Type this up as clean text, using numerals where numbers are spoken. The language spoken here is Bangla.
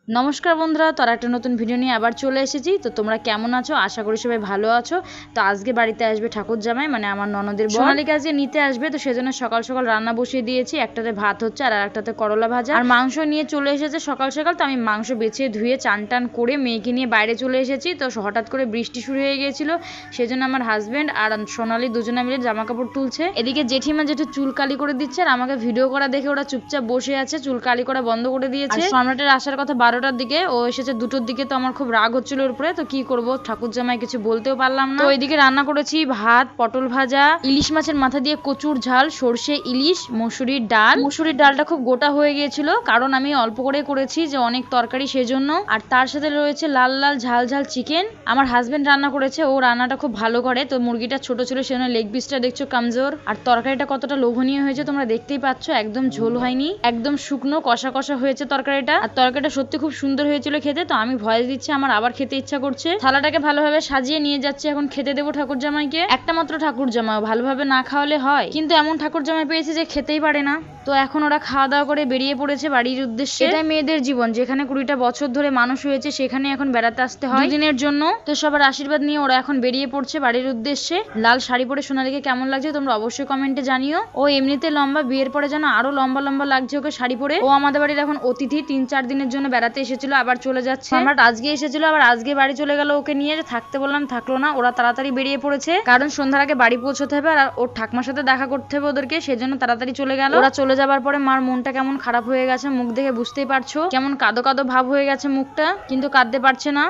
নমস্কার বন্ধুরা, তো একটা নতুন ভিডিও নিয়ে আবার চলে এসেছি। তো তোমরা কেমন আছো? আশা করি সবাই ভালো আছো। তো আজকে বাড়িতে আসবে ঠাকুর জামাই, মানে আমার ননদের বর। সোনালীকে আজকে নিতে আসবে, তো সেজন্য সকাল সকাল রান্না বসিয়ে দিয়েছি। একটাতে ভাত হচ্ছে আর একটাতে করলা ভাজা, আর মাংস নিয়ে চলে এসেছে সকাল সকাল। তো আমি মাংস বেছে ধুয়ে চান টান করে মেয়েকে নিয়ে বাইরে চলে এসেছি। তো হঠাৎ করে বৃষ্টি শুরু হয়ে গিয়েছিল, সেজন্য আমার হাজবেন্ড আর সোনালী দুজনে মিলে জামা কাপড় তুলছে। এদিকে জেঠিমা জেঠু চুল কালি করে দিচ্ছে, আর আমাকে ভিডিও করা দেখে ওরা চুপচাপ বসে আছে, চুল কালি করা বন্ধ করে দিয়েছে। সম্রাটের আসার কথা 12টার দিকে, ও এসেছে 2টোর দিকে। তো আমার খুব রাগ হচ্ছিল ওর উপরে, তো কি করব, ঠাকুর জামাই কিছু বলতেও পারলাম না। তো ওইদিকে রান্না করেছি ভাত, পটল ভাজা, ইলিশ মাছের মাথা দিয়ে কচুর ঝাল, সর্ষে ইলিশ, মসুরির ডাল। মসুরির ডালটা খুব গোটা হয়ে গিয়েছিল, কারণ আমি অল্প করে করেছি, যে অনেক তরকারি সেজন্য। আর তার সাথে রয়েছে লাল লাল ঝাল ঝাল চিকেন। আমার হাজবেন্ড রান্না করেছে, ও রান্নাটা খুব ভালো করে। তো মুরগিটা ছোট ছিল, সেজন্য লেগ পিসটা দেখছো কামজোর। আর তরকারিটা কতটা লোভনীয় হয়েছে তোমরা দেখতেই পাচ্ছ, একদম ঝোল হয়নি, একদম শুকনো কষা কষা হয়েছে তরকারিটা। আর তরকারিটা সত্যি খুব সুন্দর হয়েছিল খেতে। তো আমি ভয়েস দিচ্ছি, আমার আবার খেতে ইচ্ছা করছে। থালাটাকে ভালোভাবে সাজিয়ে নিয়ে যাচ্ছে, এখন খেতে দেবো ঠাকুর জামাইকে। একটা মাত্র ঠাকুর জামাই, ভালোভাবে না খাওয়ালে হয়? কিন্তু এমন ঠাকুর জামাই পেয়েছে যে খেতেই পারে না। তো এখন ওরা খাওয়া দাওয়া করে বেরিয়ে পড়েছে বাড়ির উদ্দেশ্যে। এটাই মেয়েদের জীবন, যেখানে 20টা বছর ধরে মানুষ হয়েছে সেখানে এখন বেড়াতে আসতে হয় দুদিনের জন্য। তো সবার আশীর্বাদ নিয়ে ওরা এখন বেরিয়ে পড়ছে বাড়ির উদ্দেশ্যে। লাল শাড়ি পরে সোনালীকে কেমন লাগছে তোমরা অবশ্যই কমেন্টে জানিও। ও এমনিতে লম্বা, বিয়ের পরে যেন আরো লম্বা লম্বা লাগছে ওকে শাড়ি পরে। ও আমাদের বাড়ির এখন অতিথি, 3-4 দিনের জন্য বেড়াতে এসেছিল, আবার চলে যাচ্ছে। আমরা আজকে এসেছিল, আবার আজকে বাড়ি চলে গেল ওকে নিয়ে। থাকতে বললাম থাকলো না, ওরা তাড়াতাড়ি বেরিয়ে পড়েছে, কারণ সন্ধ্যার আগে বাড়ি পৌঁছতে হবে আর ওর ঠাকমার সাথে দেখা করতে হবে ওদেরকে, সেজন্য তাড়াতাড়ি চলে গেল। ওরা চলে যাবার পরে মার মনটা কেমন খারাপ হয়ে গেছে, মুখ দেখে বুঝতেই পারছো, কেমন কাদো কাদো ভাব হয়ে গেছে মুখটা, কিন্তু কাঁদতে পারছে না।